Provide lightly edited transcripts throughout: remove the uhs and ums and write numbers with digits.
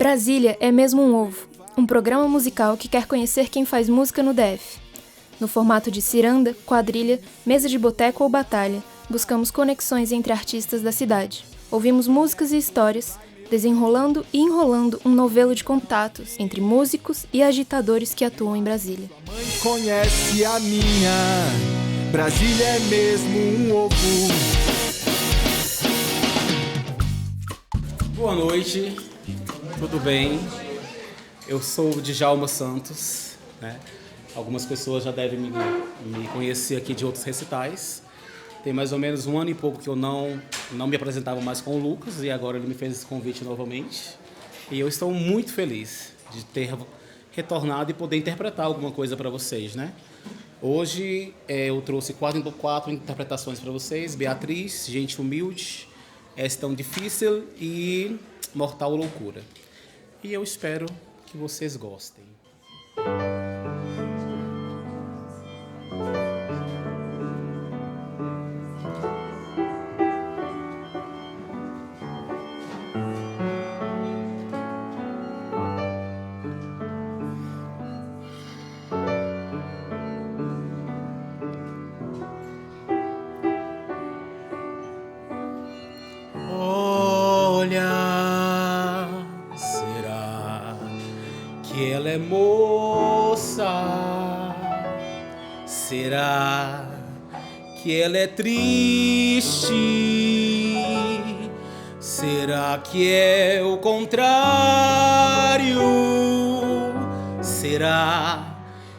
Brasília é mesmo um ovo, um programa musical que quer conhecer quem faz música no DF. No formato de ciranda, quadrilha, mesa de boteco ou batalha, buscamos conexões entre artistas da cidade. Ouvimos músicas e histórias, desenrolando e enrolando um novelo de contatos entre músicos e agitadores que atuam em Brasília. A mãe conhece a minha, Brasília é mesmo um ovo. Boa noite, tudo bem? Eu sou o Djalma Santos, né? Algumas pessoas já devem me conhecer aqui de outros recitais. Tem mais ou menos 1 ano e pouco que eu não me apresentava mais com o Lucas e agora ele me fez esse convite novamente. E eu estou muito feliz de ter retornado e poder interpretar alguma coisa para vocês, né? Hoje eu trouxe quatro interpretações para vocês: Beatriz, Gente Humilde, És Tão Difícil e Mortal Loucura. E eu espero que vocês gostem. Olha, será que ela é moça? Será que ela é triste? Será que é o contrário? Será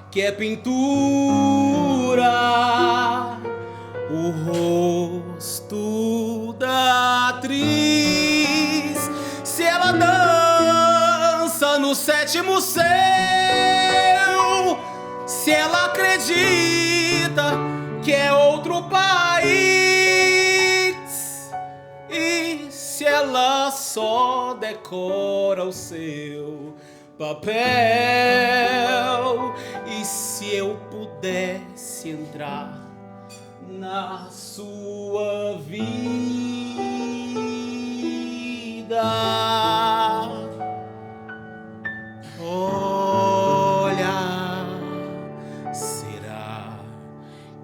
que é pintura? O rosto da atriz, se ela dança no 7º céu, se ela acredita que é outro país, e se ela só decora o seu papel, e se eu pudesse entrar na sua vida, olha, será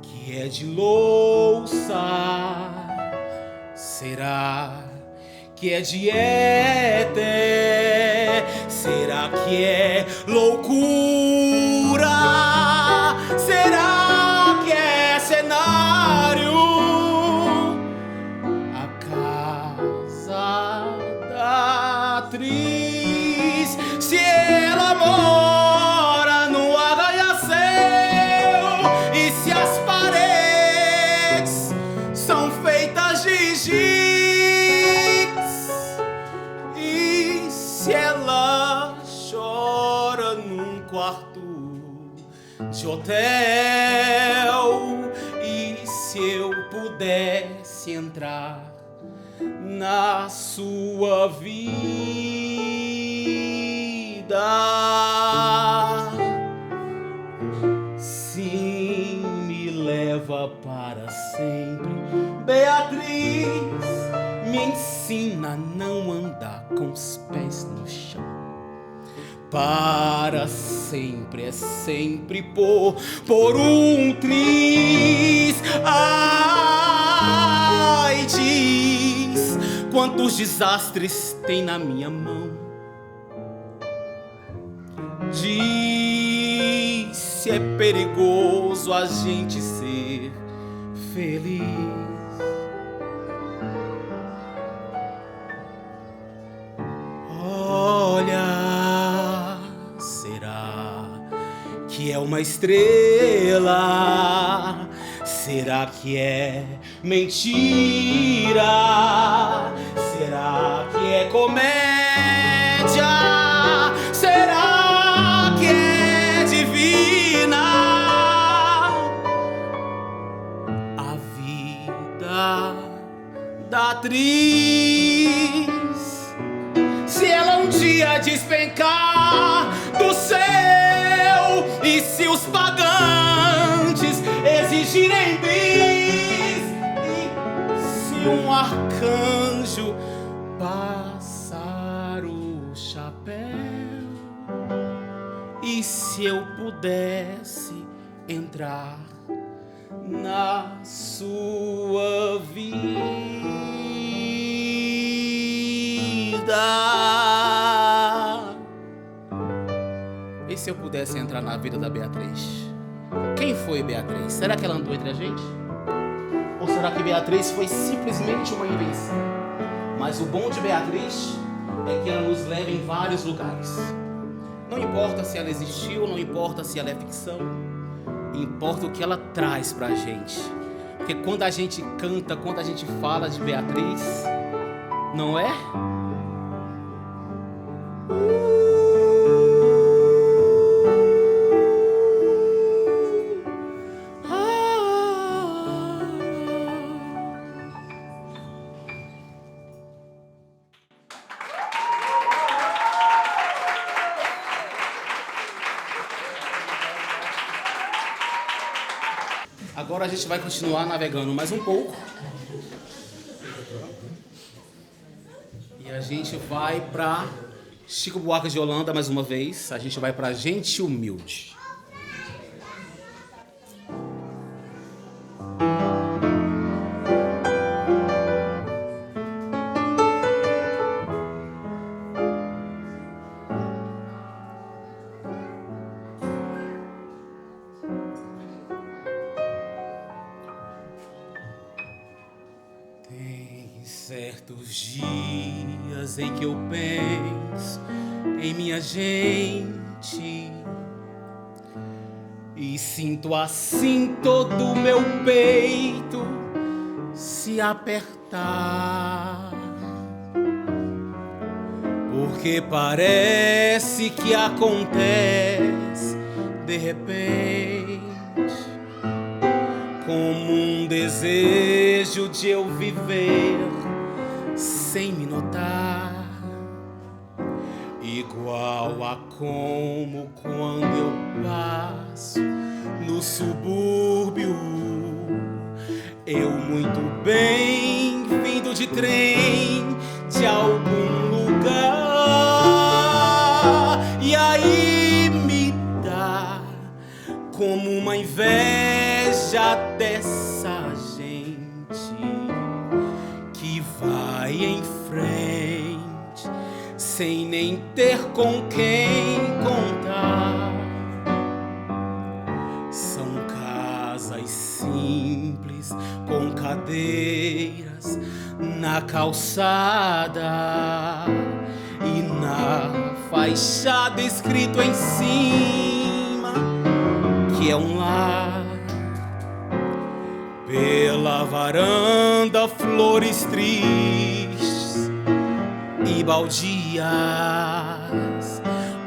que é de louça? Será que é de éter? Será que é loucura? Será que é cenário? A casa da atriz, se ela mora no arranha-céu, e se as paredes são feitas de giz, e se ela chora num quarto de hotel, e se eu pudesse entrar na sua vida, sim, me leva para sempre. Beatriz, me ensina a não andar com os pés no chão. Para sempre é sempre por um triz. Ai, diz quantos desastres tem na minha mão. Diz se é perigoso a gente ser feliz. Olha, será que é uma estrela? Será que é mentira? Será que é comédia? Será que é divina? A vida da atriz, se ela um dia despencar do céu, e se os pagantes exigirem bis, e se um arcanjo passar o o chapéu. E se eu pudesse entrar na sua vida? E se eu pudesse entrar na vida da Beatriz? Quem foi Beatriz? Será que ela andou entre a gente? Ou será que Beatriz foi simplesmente uma invenção? Mas o bom de Beatriz é que ela nos leva em vários lugares. Não importa se ela existiu, não importa se ela é ficção, importa o que ela traz pra gente. Porque quando a gente canta, quando a gente fala de Beatriz, não é? Agora a gente vai continuar navegando mais um pouco. E a gente vai para Chico Buarque de Holanda mais uma vez. A gente vai para Gente Humilde. Certos dias em que eu penso em minha gente e sinto assim todo o meu peito se apertar, porque parece que acontece de repente, como um desejo de eu viver sem me notar, igual a como quando eu passo no subúrbio, eu muito bem vindo de trem de algum lugar, e aí me dá como uma inveja dessa gente que vai em frente sem nem ter com quem contar. São casas simples com cadeiras na calçada e na fachada escrito em cima que é um lar. Pela varanda flores tristes e baldias,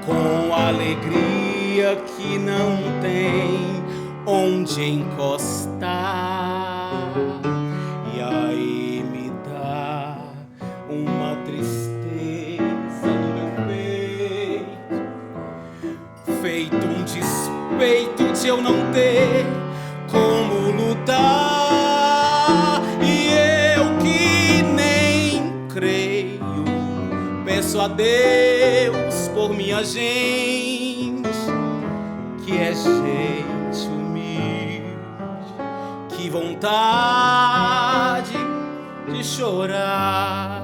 com alegria que não tem onde encostar. E aí me dá uma tristeza no meu peito, feito um despeito de eu não ter como lutar. E eu que nem creio, peço a Deus por minha gente, que é gente humilde. Que vontade de chorar.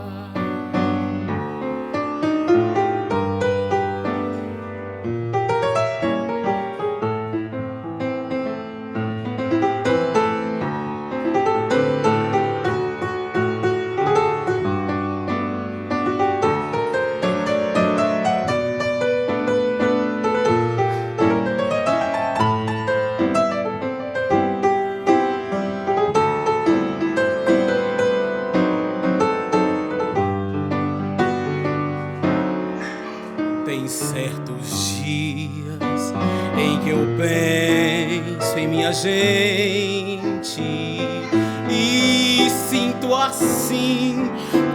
Tem certos dias em que eu penso em minha gente e sinto assim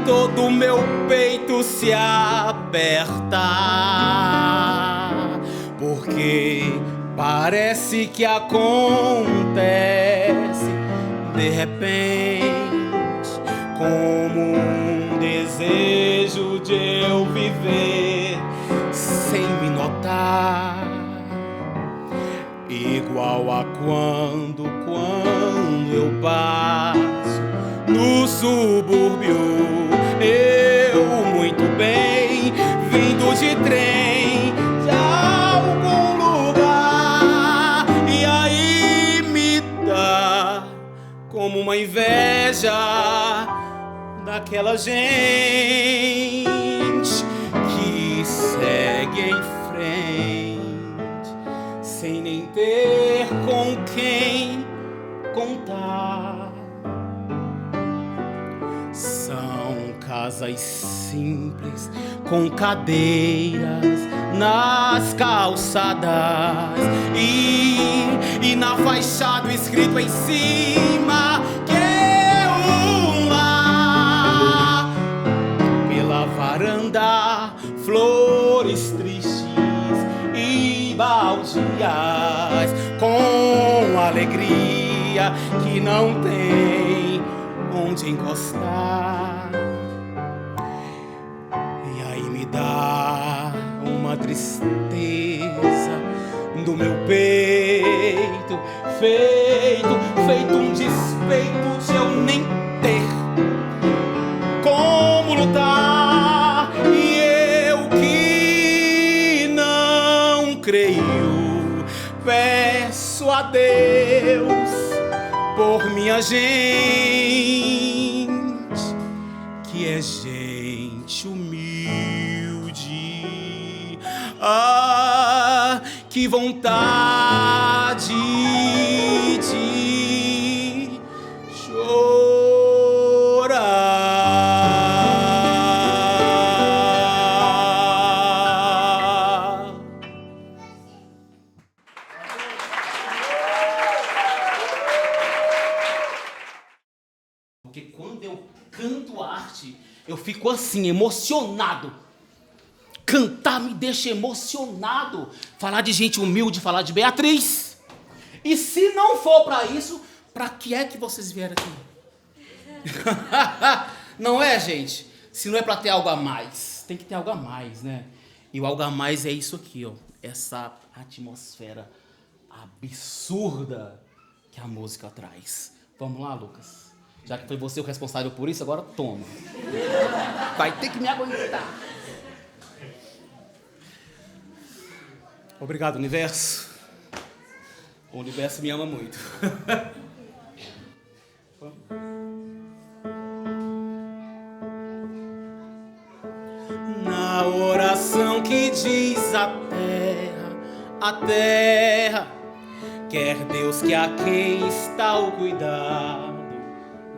todo o meu peito se apertar, porque parece que acontece de repente, como um desejo de eu viver brotar, igual a quando eu passo no subúrbio. Eu muito bem, vindo de trem de algum lugar, e aí me dá como uma inveja daquela gente que segue em frente sem nem ter com quem contar. São casas simples com cadeiras nas calçadas e na fachada escrito em cima que é um lar. Pela varanda flores tristes e baldias com alegria que não tem onde encostar. E aí me dá uma tristeza no meu peito, feito um despeito de eu nem ter como lutar. E eu que não creio, peço a Deus por minha gente, que é gente humilde. Ah, que vontade de chorar. Porque quando eu canto arte, eu fico assim, emocionado. Cantar me deixa emocionado. Falar de gente humilde, falar de Beatriz. E se não for pra isso, pra que é que vocês vieram aqui? Não é, gente? Se não é pra ter algo a mais, tem que ter algo a mais, né? E o algo a mais é isso aqui, ó. Essa atmosfera absurda que a música traz. Vamos lá, Lucas? Já que foi você o responsável por isso, agora toma. Vai ter que me aguentar. Obrigado, universo. O universo me ama muito. Na oração que diz a terra, quer Deus que a quem está o cuidado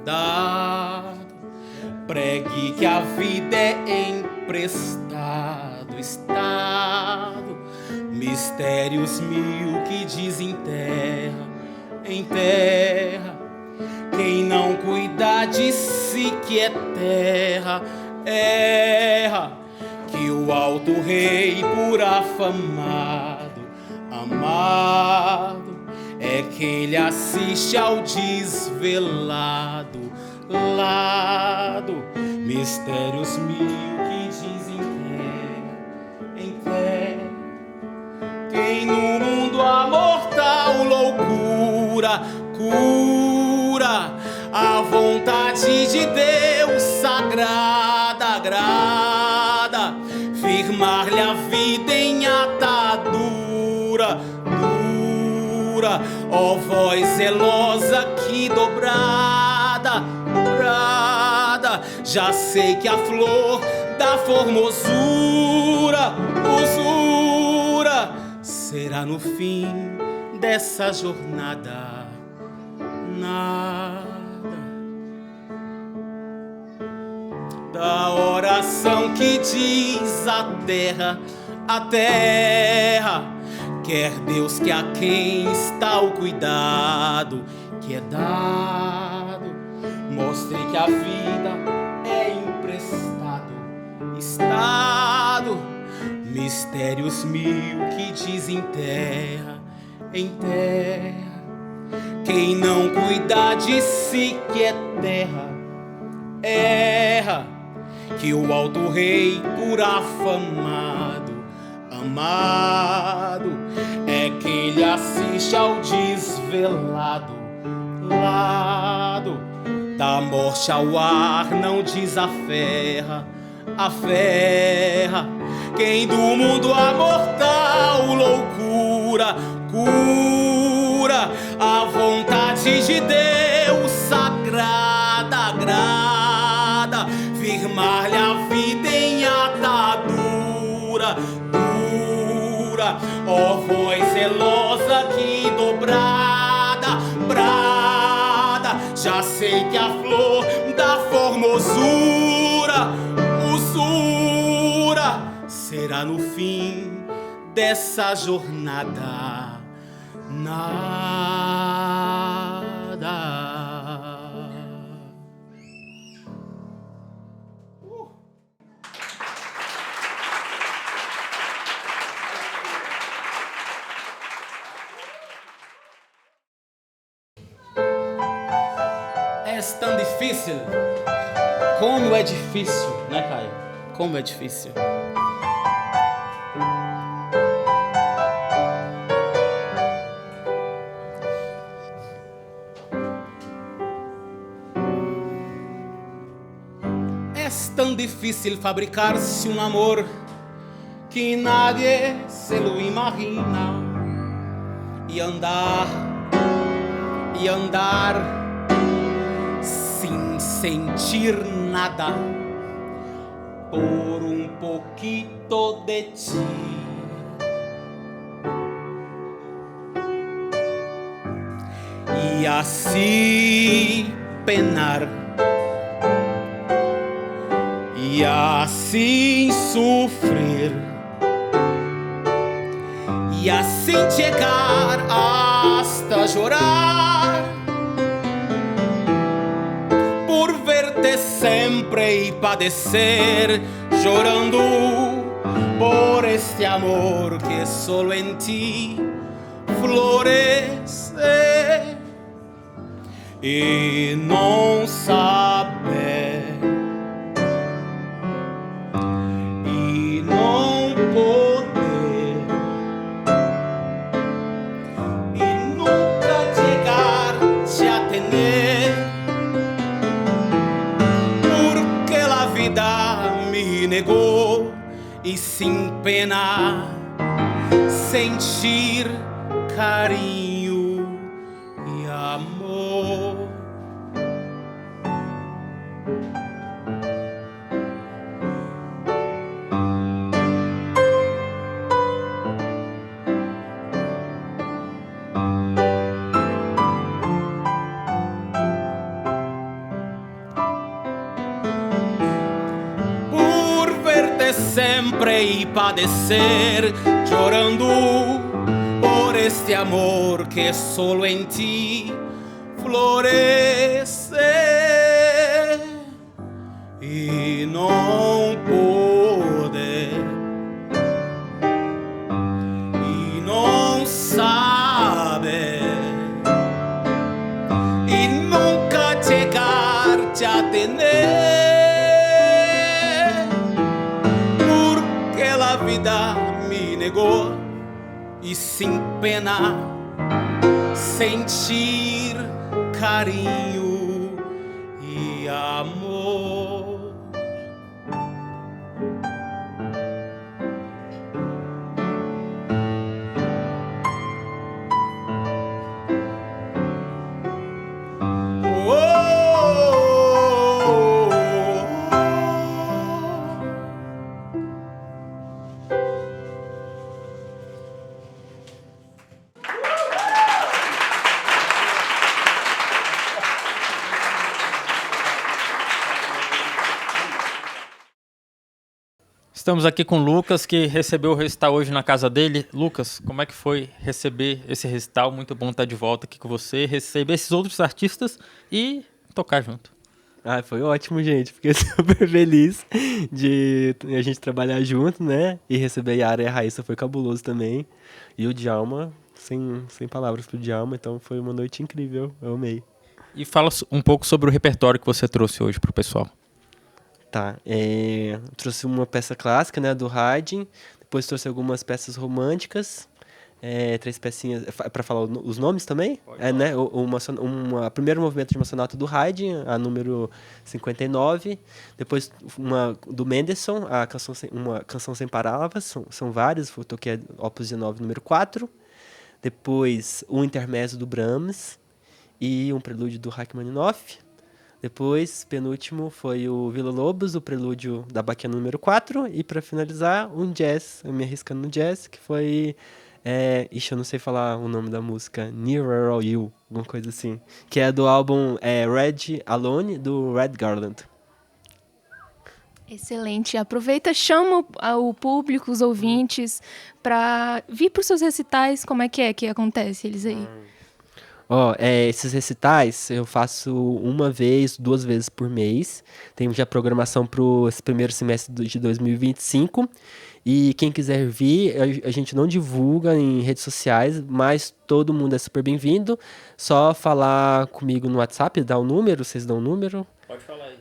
dado, pregue que a vida é emprestado estado, mistérios mil que desenterra em terra, quem não cuidar de si que é terra, erra, que o alto rei por afamado, amado, é quem lhe assiste ao desvelado lado, mistérios mil que desenterra em terra, quem no mundo a mortal loucura cura, a vontade de Deus sagrada agrada, firmar-lhe a vida em atadura dura, ó voz zelosa que dobrada, já sei que a flor da formosura, usura, será no fim dessa jornada nada. Da oração que diz a terra, quer Deus que a quem está o cuidado que é dado, mostre que a vida é emprestado estado, mistérios mil que desenterra em terra, quem não cuidar de si que é terra, erra, que o alto rei por afamado, armado, é quem lhe assiste ao desvelado lado. Da morte ao ar não desaferra, aferra quem do mundo a mortal loucura cura. A vontade de Deus sagrada agrada firmar-lhe a vida em atadura dura. Ó voz zelosa que dobrada brada, já sei que a flor da formosura usura será no fim dessa jornada nada. É tão difícil. Como é difícil, né, Caio? Como é difícil. É tão difícil fabricar-se um amor que nadie se lo imagina. E andar sem sentir nada por um pouquito de ti. E assim penar, e assim sofrer, e assim chegar hasta chorar por verte sempre e padecer, chorando por este amor que solo en ti florece. E não saber, e não poder, e nunca chegar te a tener, porque a vida me negou e sem pena sentir carinho e amor. Por verte sempre e padecer, chorando por este amor que solo en ti florece. E não poder, e não saber, e nunca chegar te a tener, porque a vida me negou e sem pena sentir carinho e amor. Estamos aqui com o Lucas, que recebeu o recital hoje na casa dele. Lucas, como é que foi receber esse recital? Muito bom estar de volta aqui com você, receber esses outros artistas e tocar junto. Ah, foi ótimo, gente. Fiquei super feliz de a gente trabalhar junto, né? E receber a Yara e a Raíssa foi cabuloso também. E o Djalma, sem palavras pro Djalma, então foi uma noite incrível, eu amei. E fala um pouco sobre o repertório que você trouxe hoje pro pessoal. Tá, eu trouxe uma peça clássica, né, do Haydn. Depois trouxe algumas peças românticas, 3 pecinhas, para falar os nomes também? Né? Primeiro movimento de uma sonata do Haydn, a número 59. Depois uma do Mendelssohn, uma canção sem palavras, são várias, eu toquei Opus 19, número 4. Depois um intermezzo do Brahms e um prelúdio do Rachmaninoff. Depois, penúltimo, foi o Villa Lobos, o prelúdio da Baquiana número 4. E para finalizar, um jazz, eu me arriscando no jazz, que foi... eu não sei falar o nome da música, Nearer or You, alguma coisa assim. Que é do álbum Red Alone, do Red Garland. Excelente. Aproveita, chama o público, os ouvintes, para vir para os seus recitais. Como é que acontece eles aí? Esses recitais eu faço 1 vez, 2 vezes por mês. Tenho já programação para esse primeiro semestre de 2025. E quem quiser vir, a gente não divulga em redes sociais, mas todo mundo é super bem-vindo. Só falar comigo no WhatsApp, dá o número, vocês dão o número? Pode falar aí.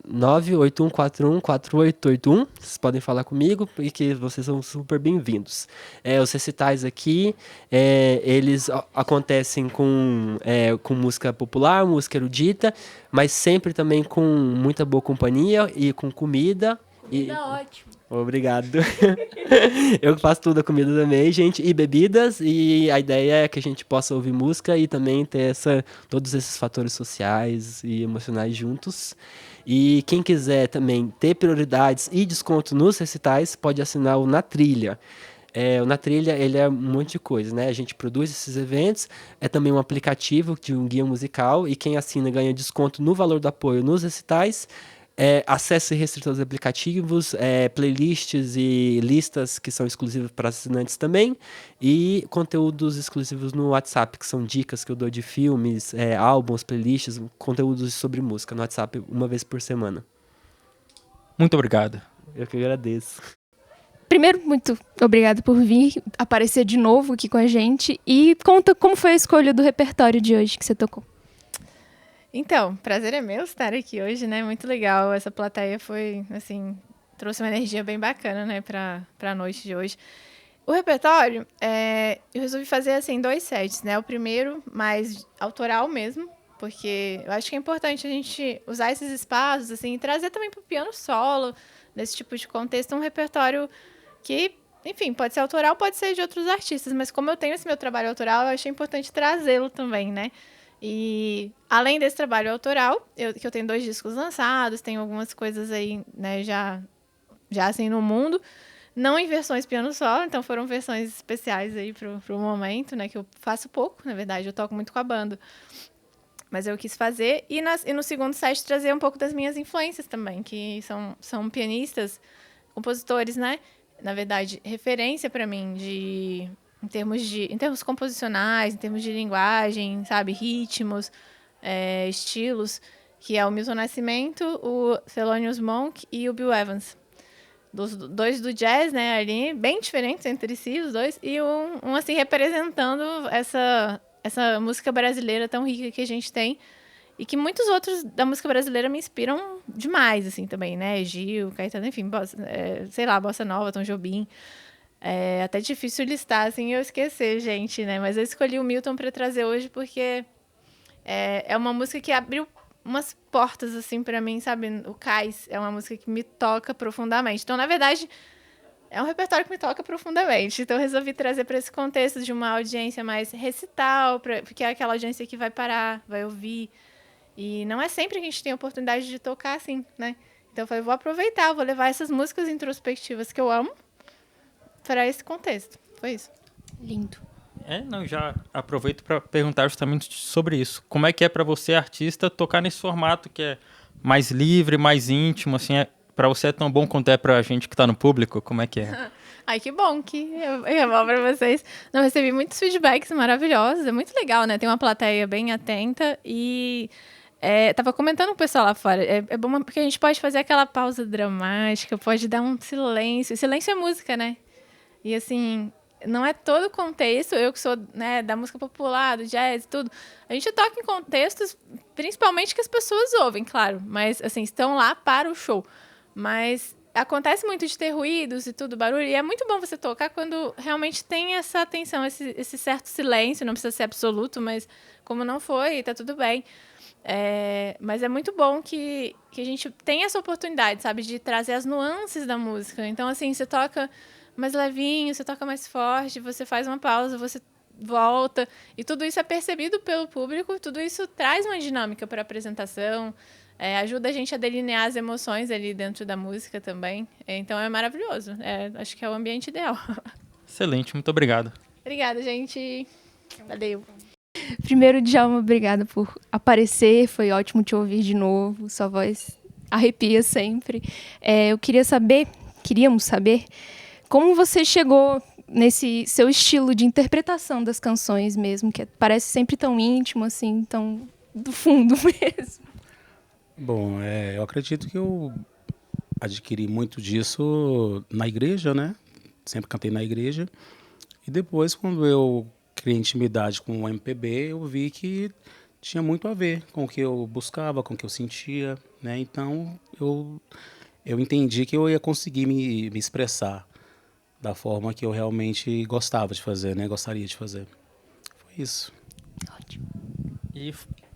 981414881. Vocês podem falar comigo e que vocês são super bem-vindos. Os recitais aqui, eles acontecem com música popular, música erudita, mas sempre também com muita boa companhia e com comida. Ótimo. Obrigado. Eu faço tudo a comida também, gente, e bebidas, e a ideia é que a gente possa ouvir música e também ter todos esses fatores sociais e emocionais juntos. E quem quiser também ter prioridades e desconto nos recitais, pode assinar o Na Trilha. O Na Trilha, ele é um monte de coisa, né? A gente produz esses eventos, é também um aplicativo de um guia musical, e quem assina ganha desconto no valor do apoio nos recitais, acesso restrito aos aplicativos, playlists e listas que são exclusivas para assinantes também, e conteúdos exclusivos no WhatsApp, que são dicas que eu dou de filmes, álbuns, playlists, conteúdos sobre música no WhatsApp 1 vez por semana. Muito obrigado. Eu que agradeço. Primeiro, muito obrigado por vir aparecer de novo aqui com a gente. E conta como foi a escolha do repertório de hoje que você tocou. Então, prazer é meu estar aqui hoje, né? Muito legal. Essa plateia foi, assim, trouxe uma energia bem bacana, né, pra noite de hoje. O repertório, eu resolvi fazer, assim, 2 sets, né? O primeiro, mais autoral mesmo, porque eu acho que é importante a gente usar esses espaços, assim, e trazer também pro piano solo, nesse tipo de contexto, um repertório que, enfim, pode ser autoral, pode ser de outros artistas, mas como eu tenho esse meu trabalho autoral, eu achei importante trazê-lo também, né? E além desse trabalho autoral, que eu tenho 2 discos lançados, tenho algumas coisas aí, né, já assim no mundo, não em versões piano solo, então foram versões especiais aí pro momento, né, que eu faço pouco, na verdade, eu toco muito com a banda. Mas eu quis fazer, e no segundo set trazer um pouco das minhas influências também, que são pianistas, compositores, né, na verdade, referência para mim em termos composicionais, em termos de linguagem, sabe, ritmos, estilos, que é o Milton Nascimento, o Thelonious Monk e o Bill Evans. Dos 2 do jazz, né, ali, bem diferentes entre si, os 2, e um assim, representando essa música brasileira tão rica que a gente tem, e que muitos outros da música brasileira me inspiram demais, assim, também, né, Gil, Caetano, enfim, sei lá, Bossa Nova, Tom Jobim. É até difícil listar, assim, eu esquecer, gente, né? Mas eu escolhi o Milton para trazer hoje porque é uma música que abriu umas portas, assim, para mim, sabe? O Cais é uma música que me toca profundamente. Então, na verdade, é um repertório que me toca profundamente. Então, eu resolvi trazer para esse contexto de uma audiência mais recital, porque é aquela audiência que vai parar, vai ouvir. E não é sempre que a gente tem a oportunidade de tocar assim, né? Então, eu falei, vou aproveitar, vou levar essas músicas introspectivas que eu amo para esse contexto. Foi isso. Lindo. Já aproveito para perguntar justamente sobre isso. Como é que é para você, artista, tocar nesse formato que é mais livre, mais íntimo, assim, para você é tão bom quanto é pra gente que tá no público? Como é que é? Ai, que bom que é bom pra vocês. Não, recebi muitos feedbacks maravilhosos, é muito legal, né? Tem uma plateia bem atenta e... tava comentando com o pessoal lá fora, é bom porque a gente pode fazer aquela pausa dramática, pode dar um silêncio. Silêncio é música, né? E assim, não é todo o contexto, eu que sou, né, da música popular, do jazz e tudo, a gente toca em contextos, principalmente que as pessoas ouvem, claro, mas assim, estão lá para o show. Mas acontece muito de ter ruídos e tudo, barulho, e é muito bom você tocar quando realmente tem essa atenção, esse certo silêncio, não precisa ser absoluto, mas como não foi, tá tudo bem. Mas é muito bom que a gente tem essa oportunidade, sabe, de trazer as nuances da música. Então, assim, você toca mais levinho, você toca mais forte, você faz uma pausa, você volta, e tudo isso é percebido pelo público, tudo isso traz uma dinâmica para a apresentação, ajuda a gente a delinear as emoções ali dentro da música também. Então é maravilhoso. Acho que é o ambiente ideal. Excelente, muito obrigado. Obrigada, gente. Valeu. Primeiro, Djalma, obrigada por aparecer. Foi ótimo te ouvir de novo. Sua voz arrepia sempre. Queríamos saber como você chegou nesse seu estilo de interpretação das canções mesmo, que parece sempre tão íntimo, assim, tão do fundo mesmo. Bom, eu acredito que eu adquiri muito disso na igreja, né? Sempre cantei na igreja. E depois, quando eu criei intimidade com o MPB, eu vi que tinha muito a ver com o que eu buscava, com o que eu sentia, né? Então, eu entendi que eu ia conseguir me expressar da forma que eu realmente gostava de fazer, né? Gostaria de fazer. Foi isso. Ótimo. E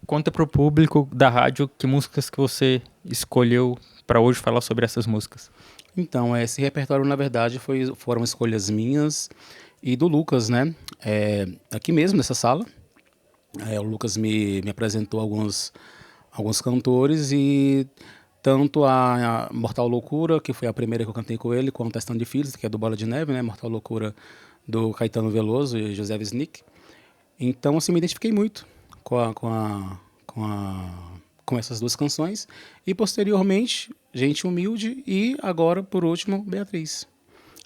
conta para o público da rádio que músicas que você escolheu para hoje falar sobre essas músicas. Então, esse repertório, na verdade, foram escolhas minhas e do Lucas, né? Aqui mesmo, nessa sala. O Lucas me apresentou alguns cantores e tanto a Mortal Loucura, que foi a primeira que eu cantei com ele, quanto a Stand de Filhos, que é do Bola de Neve, né? Mortal Loucura do Caetano Veloso e José Wisnik. Então, assim, me identifiquei muito com essas duas canções. E, posteriormente, Gente Humilde e, agora, por último, Beatriz.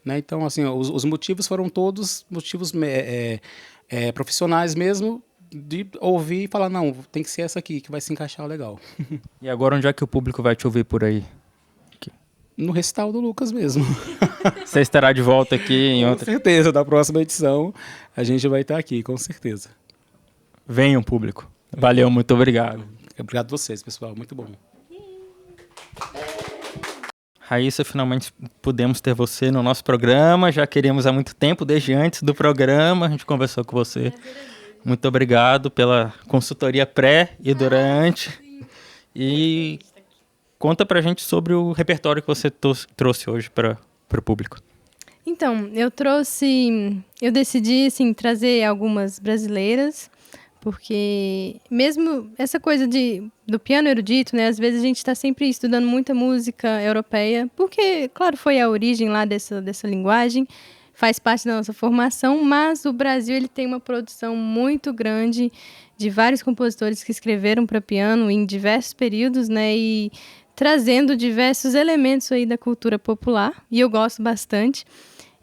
Né? Então, assim, os motivos foram todos motivos profissionais mesmo, de ouvir e falar, não, tem que ser essa aqui, que vai se encaixar legal. E agora, onde é que o público vai te ouvir por aí? No recital do Lucas mesmo. Você estará de volta aqui em outra... Com certeza, da próxima edição a gente vai estar aqui, com certeza. Venham, público. Valeu, muito obrigado. Obrigado a vocês, pessoal, muito bom. Raíssa, finalmente pudemos ter você no nosso programa, já queríamos há muito tempo, desde antes do programa, a gente conversou com você. Muito obrigado pela consultoria pré e durante. E conta pra gente sobre o repertório que você trouxe hoje para o público. Então, eu decidi, assim, trazer algumas brasileiras, porque mesmo essa coisa do piano erudito, né, às vezes a gente está sempre estudando muita música europeia, porque, claro, foi a origem lá dessa linguagem, faz parte da nossa formação, mas o Brasil ele tem uma produção muito grande de vários compositores que escreveram para piano em diversos períodos, né, e trazendo diversos elementos aí da cultura popular, e eu gosto bastante.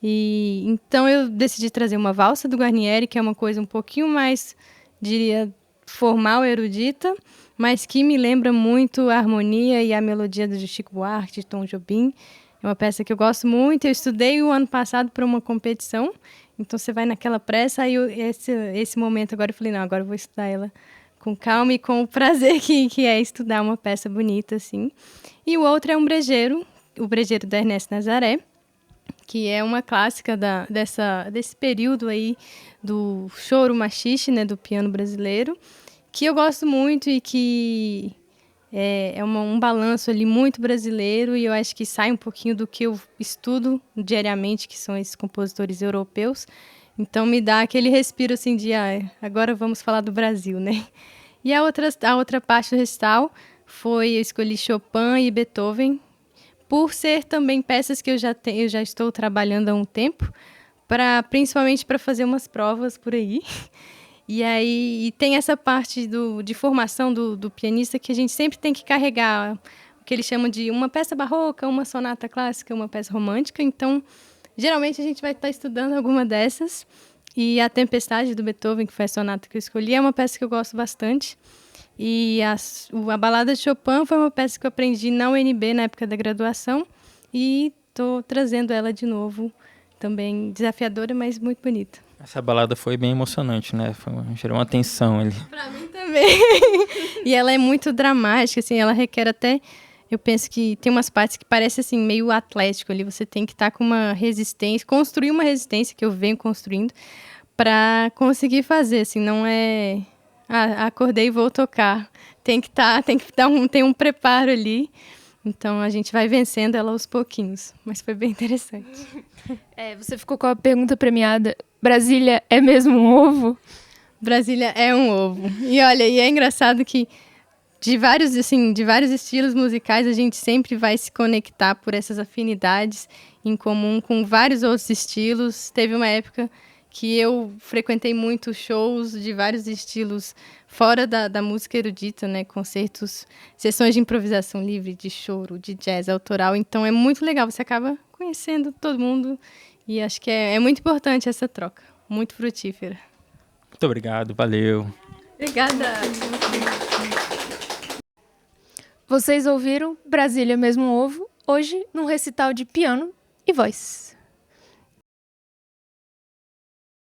E então eu decidi trazer uma valsa do Guarnieri, que é uma coisa um pouquinho mais, diria, formal, erudita, mas que me lembra muito a harmonia e a melodia do Chico Buarque, de Tom Jobim. É uma peça que eu gosto muito. Eu estudei o ano passado para uma competição, então você vai naquela pressa, aí esse momento agora eu falei, não, agora eu vou estudar ela com calma e com o prazer que é estudar uma peça bonita, assim. E o outro é um brejeiro, o brejeiro da Ernesto Nazaré, que é uma clássica desse período aí do choro machixe, né, do piano brasileiro, que eu gosto muito e que é um balanço ali muito brasileiro, e eu acho que sai um pouquinho do que eu estudo diariamente, que são esses compositores europeus. Então me dá aquele respiro assim de agora vamos falar do Brasil, né? E a outra parte do recital eu escolhi Chopin e Beethoven, por ser também peças que eu já estou trabalhando há um tempo, principalmente para fazer umas provas por aí. E aí tem essa parte de formação do pianista que a gente sempre tem que carregar, o que eles chamam de uma peça barroca, uma sonata clássica, uma peça romântica. Então, geralmente a gente vai estar estudando alguma dessas. E a Tempestade do Beethoven, que foi a sonata que eu escolhi, é uma peça que eu gosto bastante. E a Balada de Chopin foi uma peça que eu aprendi na UNB na época da graduação, e estou trazendo ela de novo, também desafiadora, mas muito bonita. Essa balada foi bem emocionante, né? Gerou uma tensão ali. Para mim também. E ela é muito dramática, assim, ela requer até eu penso que tem umas partes que parece assim meio atlético ali, você tem que estar com uma resistência, construir uma resistência que eu venho construindo para conseguir fazer, assim, não é acordei e vou tocar. Tem que ter um preparo ali. Então a gente vai vencendo ela aos pouquinhos, mas foi bem interessante. Você ficou com a pergunta premiada: Brasília é mesmo um ovo? Brasília é um ovo. E olha, e é engraçado que de vários estilos musicais, a gente sempre vai se conectar por essas afinidades em comum com vários outros estilos. Teve uma época que eu frequentei muito shows de vários estilos fora da música erudita, né? Concertos, sessões de improvisação livre, de choro, de jazz autoral. Então é muito legal, você acaba conhecendo todo mundo e acho que é muito importante essa troca, muito frutífera. Muito obrigado, valeu. Obrigada! Vocês ouviram Brasília é mesmo um ovo, hoje num recital de piano e voz.